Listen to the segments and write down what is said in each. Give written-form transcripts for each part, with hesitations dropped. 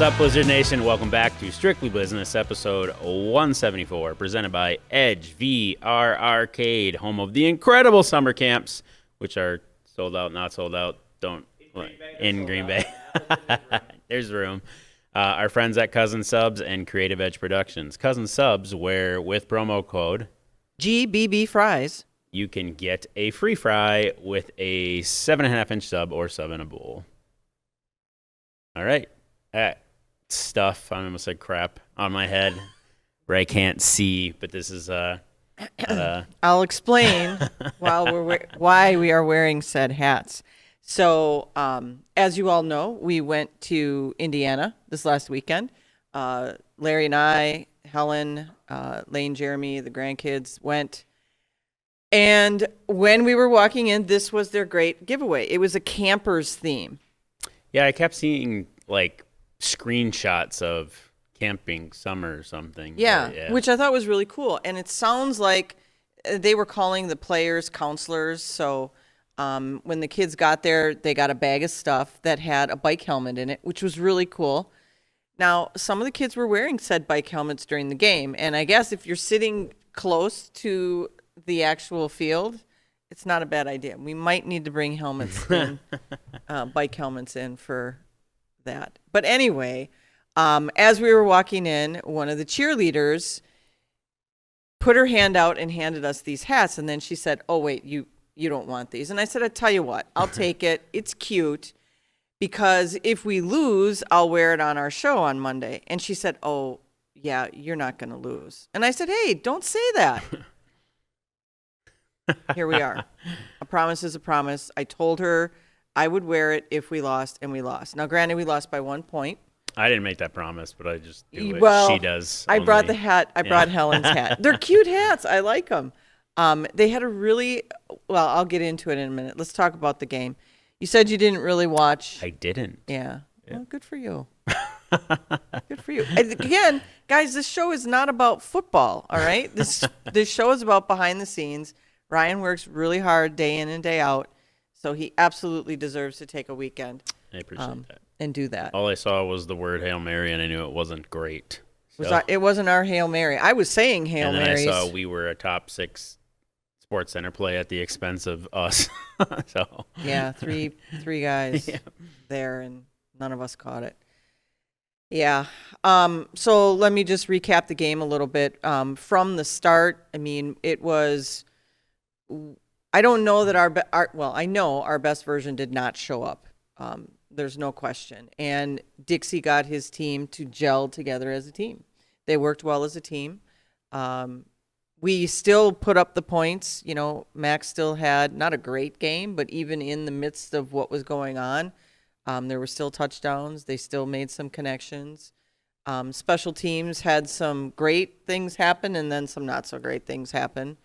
What's up, Blizzard Nation? Welcome back to Strictly Blizzness, episode 174, presented by Edge VR Arcade, home of the incredible summer camps, which are sold out, not sold out. In Green Bay. There's room. Our friends at Cousin Subs and Creative Edge Productions. Cousin Subs, where with promo code GBB Fries, you can get a free fry with a 7.5-inch sub or sub in a bowl. All right. Stuff, I almost said crap, on my head where I can't see, but this is I'll explain why we are wearing said hats. So, as you all know, we went to Indiana this last weekend. Larry and I, Helen, Lane, Jeremy, the grandkids went. And when we were walking in, this was their great giveaway. It was a camper's theme. Yeah, I kept seeing, like, screenshots of camping summer or something. Yeah, which I thought was really cool. And it sounds like they were calling the players counselors. So when the kids got there, they got a bag of stuff that had a bike helmet in it, which was really cool. Now, some of the kids were wearing said bike helmets during the game. And I guess if you're sitting close to the actual field, it's not a bad idea. We might need to bring helmets in, bike helmets in for that. But anyway, as we were walking in, one of the cheerleaders put her hand out and handed us these hats. And then she said, "Oh, wait, you don't want these." And I said, "I tell you what, I'll take it. It's cute because if we lose, I'll wear it on our show on Monday." And she said, "Oh, yeah, you're not going to lose." And I said, "Hey, don't say that." Here we are. A promise is a promise. I told her I would wear it if we lost, and we lost. Now, granted, we lost by 1 point. I didn't make that promise, but I just do it. Well, she does. I brought the hat. I brought Helen's hat. They're cute hats. I like them. They had a really, well, I'll get into it in a minute. Let's talk about the game. You said you didn't really watch. I didn't. Yeah. Well, good for you. Good for you. And again, guys, this show is not about football, all right? This show is about behind the scenes. Ryan works really hard day in and day out. So he absolutely deserves to take a weekend. I appreciate that. And do that. All I saw was the word Hail Mary, and I knew it wasn't great. So. It wasn't our Hail Mary. I was saying Hail Marys. And then I saw we were a top 6 Sports Center play at the expense of us. So yeah, three guys there, and none of us caught it. Yeah. So let me just recap the game a little bit. From the start, I mean, it was... I don't know that I know our best version did not show up. There's no question. And Dixie got his team to gel together as a team. They worked well as a team. We still put up the points. You know, Max still had not a great game, but even in the midst of what was going on, there were still touchdowns. They still made some connections. Special teams had some great things happen and then some not so great things happen.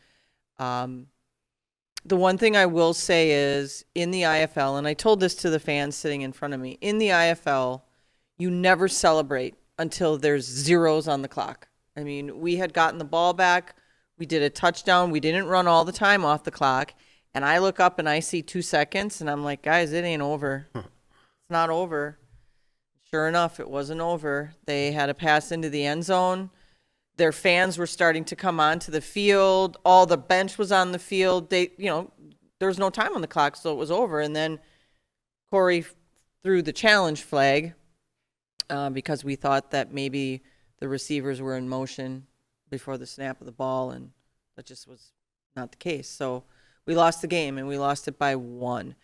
The one thing I will say is in the IFL, and I told this to the fans sitting in front of me, in the IFL, you never celebrate until there's zeros on the clock. I mean, we had gotten the ball back. We did a touchdown. We didn't run all the time off the clock. And I look up and I see 2 seconds, and I'm like, guys, it ain't over. It's not over. Sure enough, it wasn't over. They had a pass into the end zone. Their fans were starting to come onto the field. All the bench was on the field. There was no time on the clock, so it was over. And then Corey threw the challenge flag because we thought that maybe the receivers were in motion before the snap of the ball, and that just was not the case. So we lost the game, and we lost it by 1.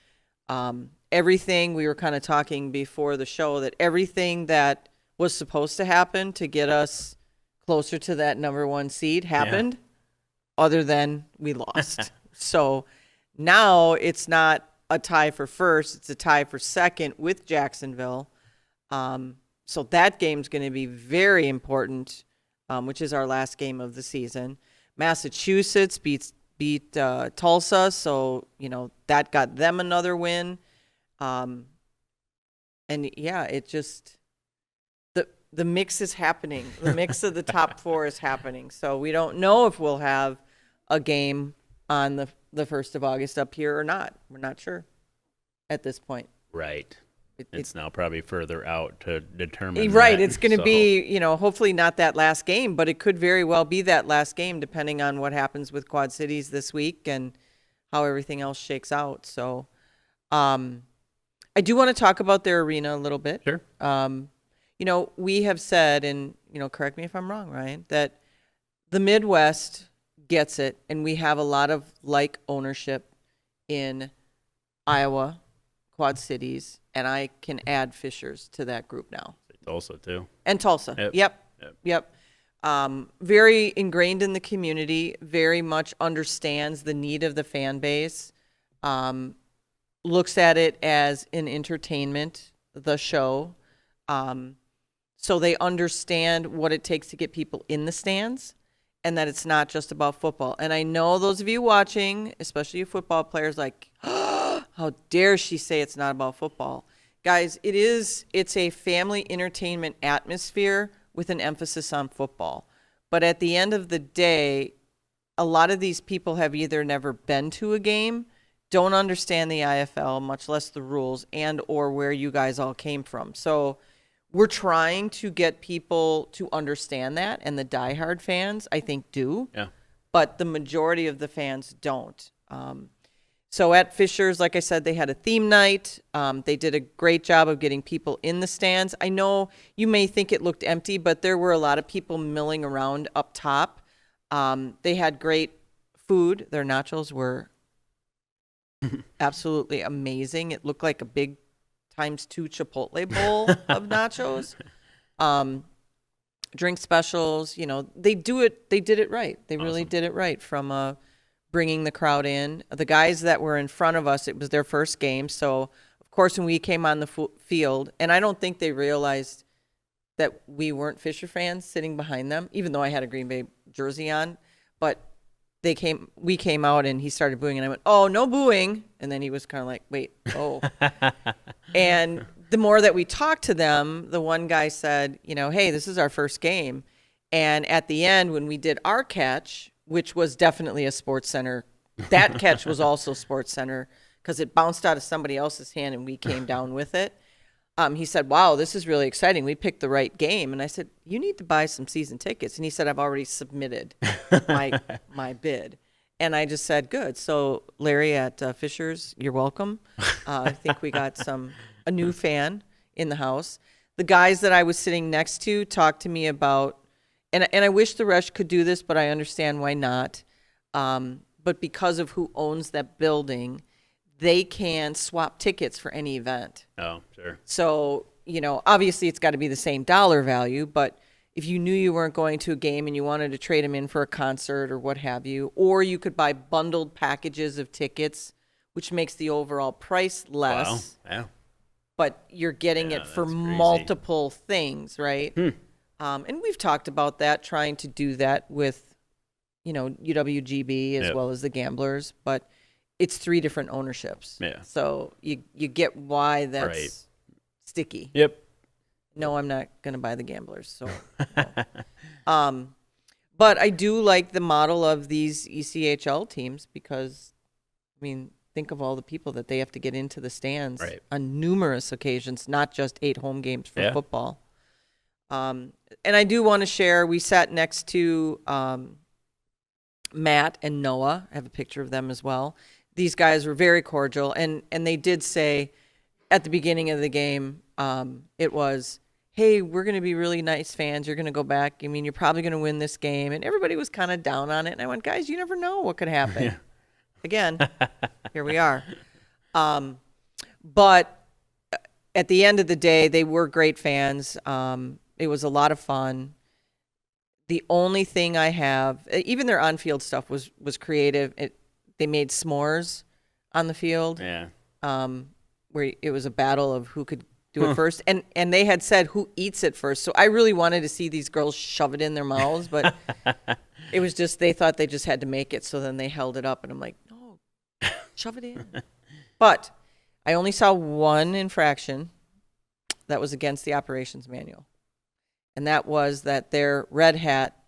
Everything, we were kind of talking before the show, that everything that was supposed to happen to get us closer to that number 1 seed happened, other than we lost. So now it's not a tie for first, it's a tie for second with Jacksonville. So that game's going to be very important, which is our last game of the season. Massachusetts beat Tulsa, so that got them another win. And yeah, it just... The mix is happening. The mix of the top 4 is happening. So we don't know if we'll have a game on the 1st of August up here or not. We're not sure at this point. Right. It's now probably further out to determine. Right. That, It's going to so. be, hopefully not that last game, but it could very well be that last game depending on what happens with Quad Cities this week and how everything else shakes out. So I do want to talk about their arena a little bit. Sure. We have said, and, correct me if I'm wrong, Ryan, that the Midwest gets it, and we have a lot of like ownership in Iowa, Quad Cities, and I can add Fishers to that group now. Tulsa too. And Tulsa. Yep. Yep. Very ingrained in the community, very much understands the need of the fan base, looks at it as an entertainment, the show. So they understand what it takes to get people in the stands and that it's not just about football. And I know those of you watching, especially you football players, like, oh, how dare she say it's not about football? Guys, it's a family entertainment atmosphere with an emphasis on football. But at the end of the day, a lot of these people have either never been to a game, don't understand the IFL, much less the rules, and or where you guys all came from. So we're trying to get people to understand that, and the diehard fans, I think, do. Yeah. But the majority of the fans don't. So at Fishers, like I said, they had a theme night. They did a great job of getting people in the stands. I know you may think it looked empty, but there were a lot of people milling around up top. They had great food. Their nachos were absolutely amazing. It looked like a big ×2 Chipotle bowl of nachos. Drink specials, they did it right. They really did it right from bringing the crowd in. The guys that were in front of us, it was their first game. So, of course, when we came on the field, and I don't think they realized that we weren't Fisher fans sitting behind them, even though I had a Green Bay jersey on. But we came out, and he started booing, and I went, oh, no booing. And then he was kind of like, wait, oh. And the more that we talked to them, the one guy said, hey, this is our first game. And at the end, when we did our catch, which was definitely a Sports Center, that catch was also Sports Center because it bounced out of somebody else's hand and we came down with it. He said, wow, this is really exciting. We picked the right game. And I said, you need to buy some season tickets. And he said, I've already submitted my bid. And I just said, good. So Larry at Fishers, you're welcome. I think we got a new fan in the house. The guys that I was sitting next to talked to me about, and I wish the Rush could do this, but I understand why not. But because of who owns that building, they can swap tickets for any event. Oh, sure. So, obviously it's got to be the same dollar value, but if you knew you weren't going to a game and you wanted to trade them in for a concert or what have you, or you could buy bundled packages of tickets, which makes the overall price less. Wow. Yeah. But you're getting it for that's crazy. multiple things, right? And we've talked about that, trying to do that with, UWGB as well as the Gamblers, but it's 3 different ownerships. Yeah. So you get why that's sticky. Yep. No, I'm not going to buy the Gamblers. So, no. But I do like the model of these ECHL teams because, think of all the people that they have to get into the stands on numerous occasions, not just 8 home games for football. And I do want to share, we sat next to Matt and Noah. I have a picture of them as well. These guys were very cordial, and they did say at the beginning of the game, it was, hey, we're going to be really nice fans. You're going to go back. You're probably going to win this game. And everybody was kind of down on it. And I went, guys, you never know what could happen. Yeah. Again, here we are. But at the end of the day, they were great fans. It was a lot of fun. The only thing I have, even their on-field stuff was creative. They made s'mores on the field. Yeah. Where it was a battle of who could do it first. And they had said who eats it first. So I really wanted to see these girls shove it in their mouths, but it was just, they thought they just had to make it. So then they held it up and I'm like, no, shove it in. But I only saw one infraction that was against the operations manual. And that was that their red hat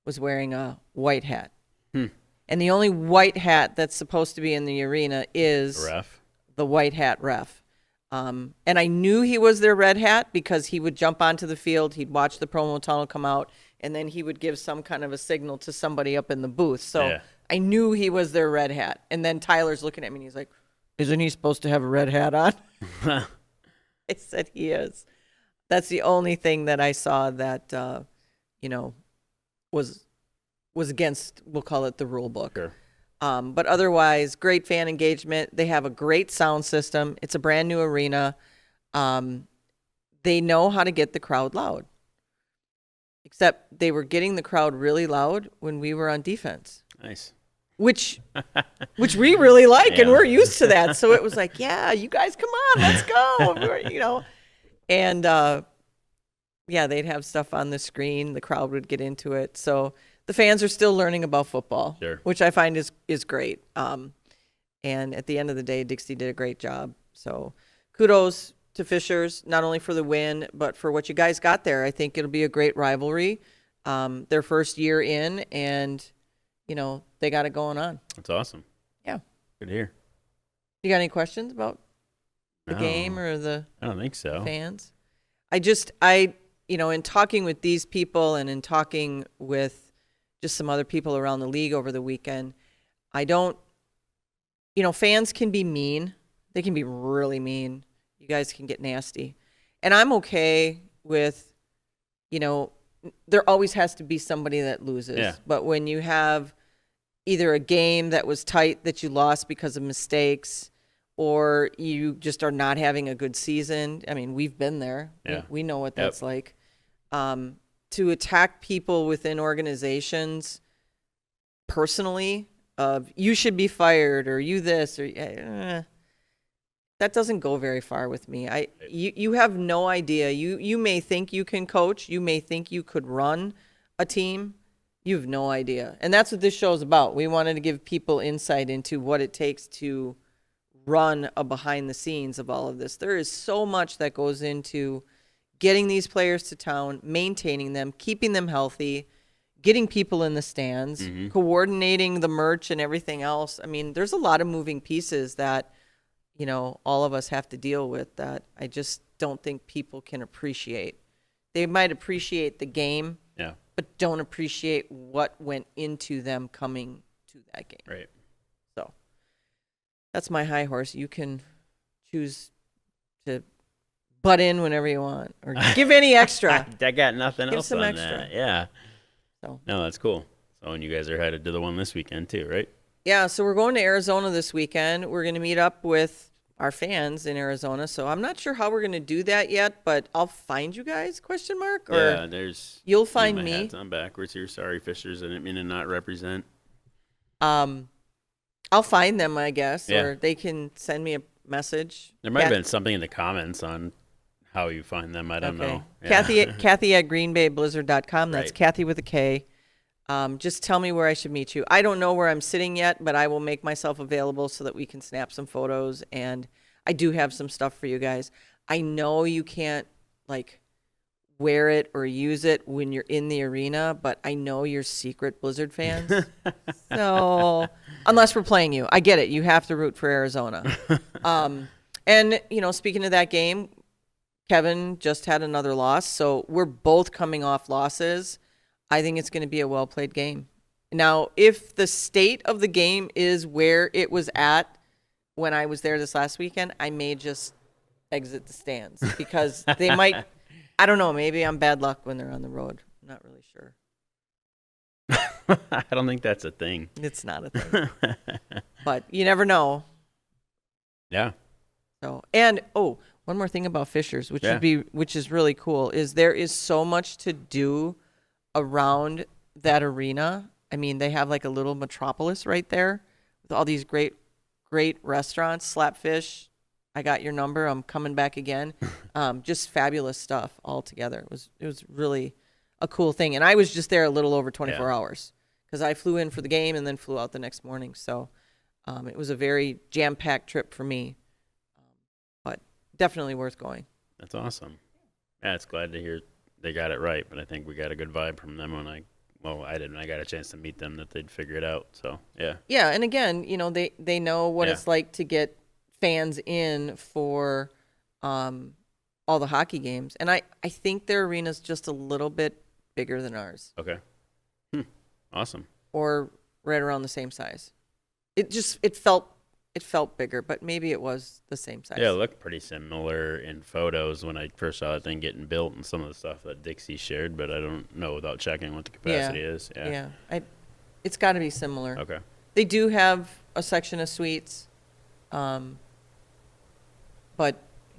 was wearing a white hat. And the only white hat that's supposed to be in the arena is Ref. the white hat ref. And I knew he was their red hat because he would jump onto the field, he'd watch the promo tunnel come out, and then he would give some kind of a signal to somebody up in the booth. So Yeah. I knew he was their red hat. And then Tyler's looking at me and he's like, isn't he supposed to have a red hat on? I said he is. That's the only thing that I saw that, was against, we'll call it the rule book. Sure. But otherwise, great fan engagement. They have a great sound system. It's a brand new arena. They know how to get the crowd loud. Except they were getting the crowd really loud when we were on defense. Nice. Which we really like, and Yeah. we're used to that. So it was like, yeah, you guys, come on, let's go. And they'd have stuff on the screen. The crowd would get into it. So the fans are still learning about football, Sure. which I find is great. And at the end of the day, Dixie did a great job. So kudos to Fishers, not only for the win, but for what you guys got there. I think it'll be a great rivalry. Their first year in, and they got it going on. That's awesome. Yeah. Good to hear. You got any questions about the No, game or the I don't think so. fans? In talking with these people and in talking with just some other people around the league over the weekend, fans can be mean. They can be really mean. You guys can get nasty. And I'm okay with, there always has to be somebody that loses. Yeah. But when you have either a game that was tight that you lost because of mistakes, or you just are not having a good season. I mean, we've been there. Yeah. We know what that's like. To attack people within organizations personally of you should be fired or you this or that doesn't go very far with me. You have no idea. You may think you can coach. You may think you could run a team. You have no idea. And that's what this show is about. We wanted to give people insight into what it takes to run a behind the scenes of all of this. There is so much that goes into getting these players to town, maintaining them, keeping them healthy, getting people in the stands, coordinating the merch and everything else. I mean, there's a lot of moving pieces that, all of us have to deal with that I just don't think people can appreciate. They might appreciate the game, but don't appreciate what went into them coming to that game. Right. So that's my high horse. You can choose to butt in whenever you want or give any extra. I got nothing Give else some on extra. that. Yeah. So. No, that's cool. So, and you guys are headed to the one this weekend too, right? Yeah, so we're going to Arizona this weekend. We're going to meet up with our fans in Arizona. So I'm not sure how we're going to do that yet, but I'll find you guys, question mark? Or Yeah, there's... you'll find my me. hat's on backwards here. Sorry, Fishers. I didn't mean to not represent. I'll find them, I guess, Yeah. or they can send me a message. There might have been something in the comments on how you find them. I don't know. Yeah. Kathy at greenbayblizzard.com. That's Right. Kathy with a K. Just tell me where I should meet you. I don't know where I'm sitting yet, but I will make myself available so that we can snap some photos. And I do have some stuff for you guys. I know you can't wear it or use it when you're in the arena, but I know you're secret Blizzard fans. So unless we're playing you, I get it. You have to root for Arizona. And speaking of that game, Kevin just had another loss. So we're both coming off losses. I think it's going to be a well-played game. Now, if the state of the game is where it was at when I was there this last weekend, I may just exit the stands because they might, I don't know, maybe I'm bad luck when they're on the road. I'm not really sure. I don't think that's a thing. It's not a thing. But you never know. Yeah. So, and one more thing about Fishers, which is really cool, is there is so much to do around that arena. I mean, they have a little metropolis right there with all these great restaurants. Slapfish, I got your number. I'm coming back again. Just fabulous stuff all together. It was really a cool thing. And I was just there a little over 24 hours because I flew in for the game and then flew out the next morning. So it was a very jam-packed trip for me, but definitely worth going. That's awesome. Yeah, it's glad to hear they got it right, but I think we got a good vibe from them when I didn't. I got a chance to meet them that they'd figure it out. So, yeah. Yeah, and again, they know what it's like to get fans in for all the hockey games. And I think their arena's just a little bit bigger than ours. Okay. Awesome. Or right around the same size. It felt bigger, but maybe it was the same size. Yeah, it looked pretty similar in photos when I first saw that thing getting built and some of the stuff that Dixie shared, but I don't know without checking what the capacity is. Yeah. It's got to be similar. Okay. They do have a section of suites, but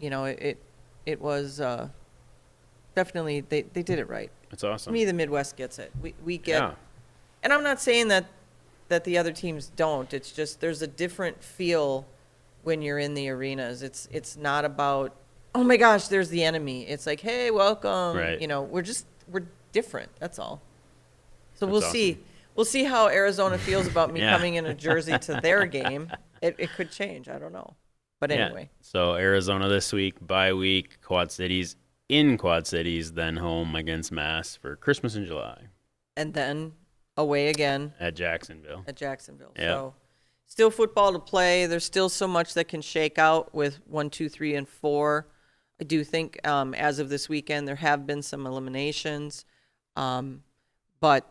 it was definitely they did it right. That's awesome. To me, the Midwest gets it. We get, and I'm not saying that the other teams don't. It's just there's a different feel when you're in the arenas. It's not about, oh my gosh, there's the enemy. It's like, hey, welcome. Right. We're different. That's all. So That's we'll awesome. see. We'll see how Arizona feels about me coming in a jersey to their game. It could change. I don't know. But anyway. So Arizona this week, bye week, Quad Cities, then home against Mass for Christmas in July. And then away again. At Jacksonville. Yep. So still football to play. There's still so much that can shake out with 1, 2, 3, and 4. I do think as of this weekend there have been some eliminations. But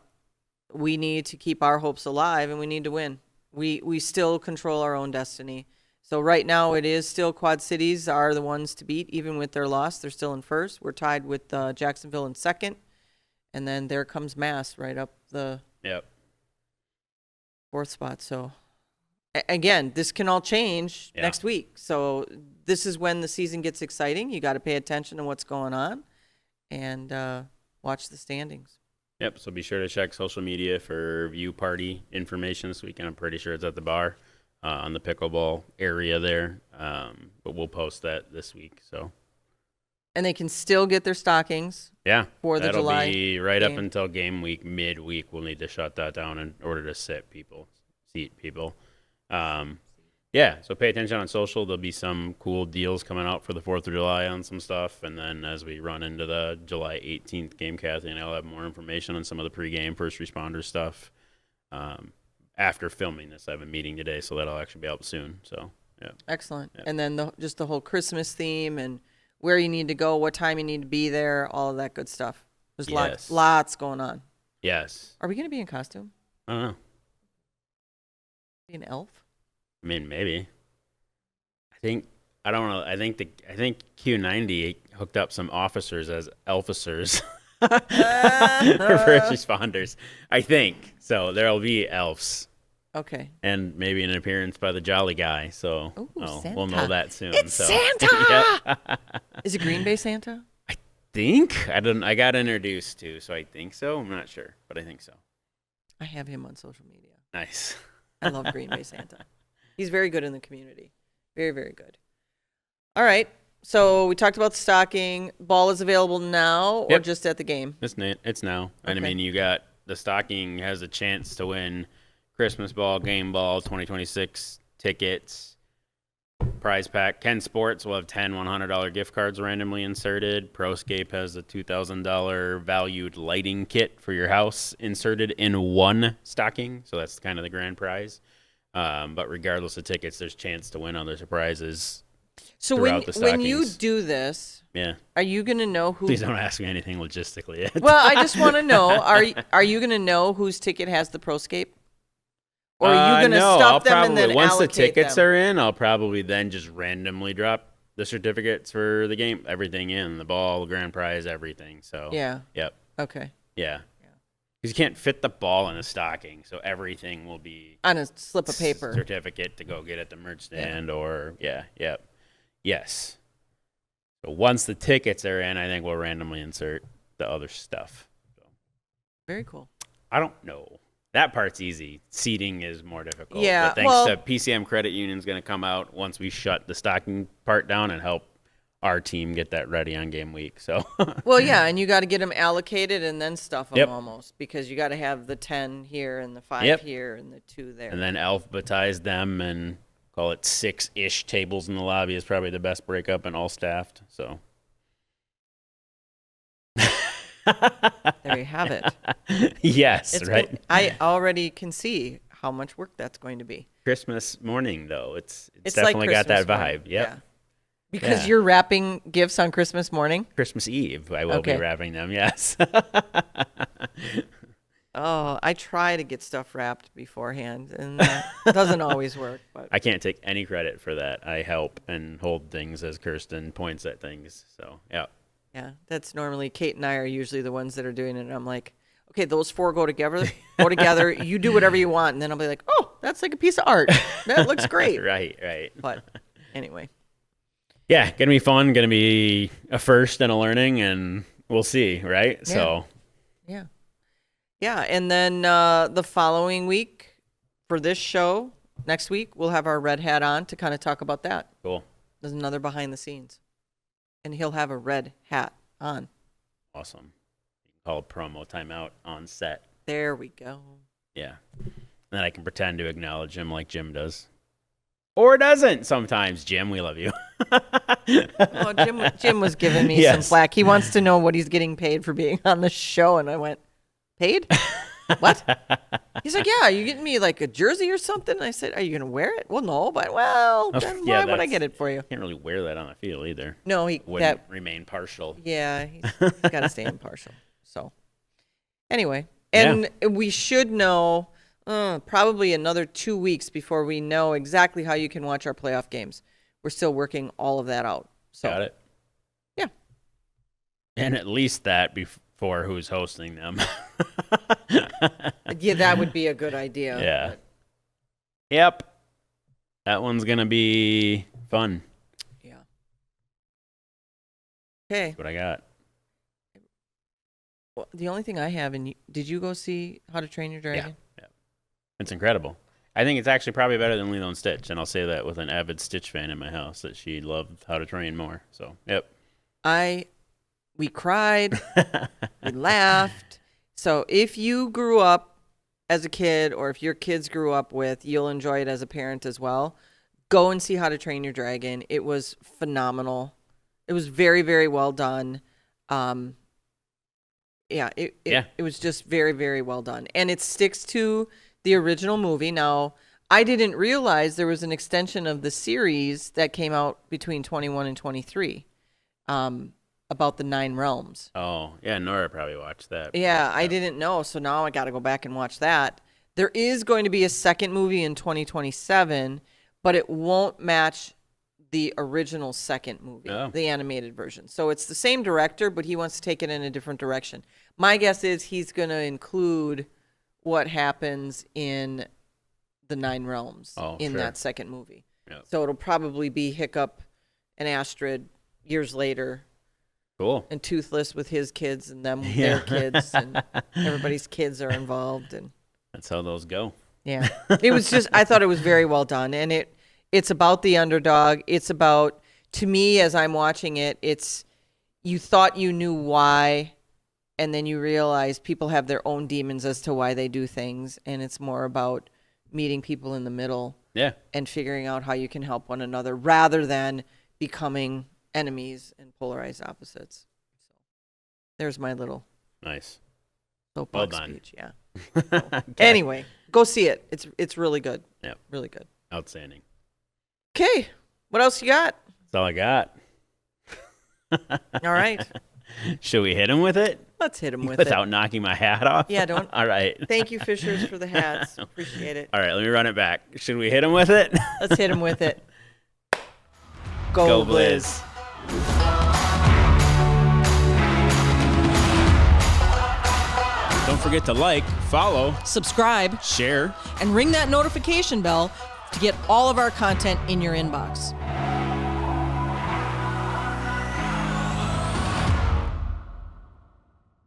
we need to keep our hopes alive and we need to win. We still control our own destiny. So right now it is still Quad Cities are the ones to beat, even with their loss. They're still in first. We're tied with Jacksonville in second. And then there comes Mass right up the fourth spot. So again, this can all change next week. So this is when the season gets exciting. You got to pay attention to what's going on and watch the standings. Yep, so be sure to check social media for view party information this weekend. I'm pretty sure it's at the bar on the pickleball area there, but we'll post that this week. So, and they can still get their stockings. Yeah, for the July. That'll be right game. up until game week, midweek. We'll need to shut that down in order to seat people. Yeah, so pay attention on social. There'll be some cool deals coming out for the 4th of July on some stuff. And then as we run into the July 18th game, Kathy and I'll have more information on some of the pregame first responder stuff. After filming this, I have a meeting today, so that'll actually be out soon. So, yeah. Excellent. Yeah. And then just the whole Christmas theme and where you need to go, what time you need to be there, all of that good stuff. There's lots going on. Yes. Are we going to be in costume? I don't know. Be an elf? I mean, maybe. I don't know. I think Q90 hooked up some officers as elficers for first responders. I think so. There'll be elves. Okay. And maybe an appearance by the Jolly Guy. So we'll know that soon. It's Santa. Is it Green Bay Santa? I got introduced to, so I think so. I'm not sure, but I think so. I have him on social media. Nice. I love Green Bay Santa. He's very good in the community. Very, very good. All right. So we talked about the stocking. Ball is available now or just at the game? It's now. And Okay. I mean, you got the stocking has a chance to win Christmas ball, game ball, 2026 tickets, prize pack. Ken Sports will have 10 $100 gift cards randomly inserted. Proscape has a $2,000 valued lighting kit for your house inserted in one stocking. So that's kind of the grand prize. But regardless of tickets, there's chance to win other surprises. So when you do this, are you going to know who? Please don't ask me anything logistically yet. Well, I just want to know: are you going to know whose ticket has the Proscape, or are you going to stuff them and then once the allocate tickets them? are in, I'll probably then just randomly drop the certificates for the game, everything in the ball, the grand prize, everything. So Yeah. Yep. Okay. Yeah. Because you can't fit the ball in a stocking, so everything will be On a slip of paper. certificate to go get at the merch stand Yes. So once the tickets are in, I think we'll randomly insert the other stuff. So, Very cool. I don't know. That part's easy. Seating is more difficult. Yeah, But thanks to PCM Credit Union is going to come out once we shut the stocking part down and help our team get that ready on game week. So Well, yeah, and you got to get them allocated and then stuff them Yep. almost because you got to have the 10 here and the 5 here and the 2 there. and then alphabetize them and call it 6-ish tables in the lobby is probably the best breakup and all staffed. So There you have it. yes, It's right. cool. I already can see how much work that's going to be. Christmas morning though, it's It's definitely like got that Christmas vibe. morning. Yep. Yeah. Because Yeah. you're wrapping gifts on Christmas morning? Christmas Eve, I will be Okay. wrapping them, yes. Oh, I try to get stuff wrapped beforehand, and that doesn't always work. But I can't take any credit for that. I help and hold things as Kirsten points at things. So, yeah. yeah, that's normally Kate and I are usually the ones that are doing it. And I'm like, okay, those four go together. Go together. You do whatever you want, and then I'll be like, oh, that's like a piece of art. That looks great. Right. But anyway, Yeah, gonna be fun. Gonna be a first and a learning, and we'll see, right? So, yeah. And then the following week for this show, next week, we'll have our red hat on to kind of talk about that. cool. There's another behind the scenes. And he'll have a red hat on. Awesome. You can call a promo timeout on set. There we go. Yeah. And then I can pretend to acknowledge him like Jim does. Or doesn't sometimes, Jim. We love you. Oh, Jim was giving me some Yes. flack. He wants to know what he's getting paid for being on the show. And I went, paid? What? He's like, yeah, are you getting me like a jersey or something? And I said, are you going to wear it? Well, no, but then Yeah, why would I that's- get it for you? Can't really wear that on the field either. No, Wouldn't remain partial. yeah, he's got to stay impartial. So anyway, and we should know probably another 2 weeks before we know exactly how you can watch our playoff games. We're still working all of that out. So Got it. yeah. And at least that before who's hosting them. Yeah, that would be a good idea. Yeah. but Yep. That one's going to be fun. yeah. Okay. That's what I got. Well, the only thing I have, did you go see How to Train Your Dragon? Yeah. It's incredible. I think it's actually probably better than Lilo and Stitch, and I'll say that with an avid Stitch fan in my house that she loved How to Train more. So, yep. We cried, we laughed. So if you grew up as a kid, or if your kids grew up with, you'll enjoy it as a parent as well. Go and see How to Train Your Dragon. It was phenomenal. It was very, very well done. It was just very, very well done. And it sticks to the original movie. Now, I didn't realize there was an extension of the series that came out between 21 and 23 about the 9 realms. Oh, yeah, Nora probably watched that. Yeah, I didn't know. So now I got to go back and watch that. There is going to be a second movie in 2027, but it won't match the original second movie, the animated version. So it's the same director, but he wants to take it in a different direction. My guess is he's going to include what happens in the 9 realms that second movie. Yep. So it'll probably be Hiccup and Astrid years later. Cool. And Toothless with his kids and them with their kids, and everybody's kids are involved. And that's how those go. yeah, it was just, I thought it was very well done. And it's about the underdog. It's about, to me, as I'm watching it, you thought you knew why, and then you realize people have their own demons as to why they do things. And it's more about meeting people in the middle and figuring out how you can help one another rather than becoming enemies and polarized opposites. So there's my little nice soapbox speech. Yeah. So, anyway, go see it. It's really good. Yep. Really good. Outstanding. Okay. What else you got? That's all I got. All right. Should we hit him with it? Let's hit him with Without it. knocking my hat off? Yeah, don't. All right. Thank you, Fishers, for the hats. Appreciate it. All right, let me run it back. Should we hit him with it? Let's hit him with it. Go Blizz. Don't forget to like, follow, Subscribe, share. and ring that notification bell to get all of our content in your inbox.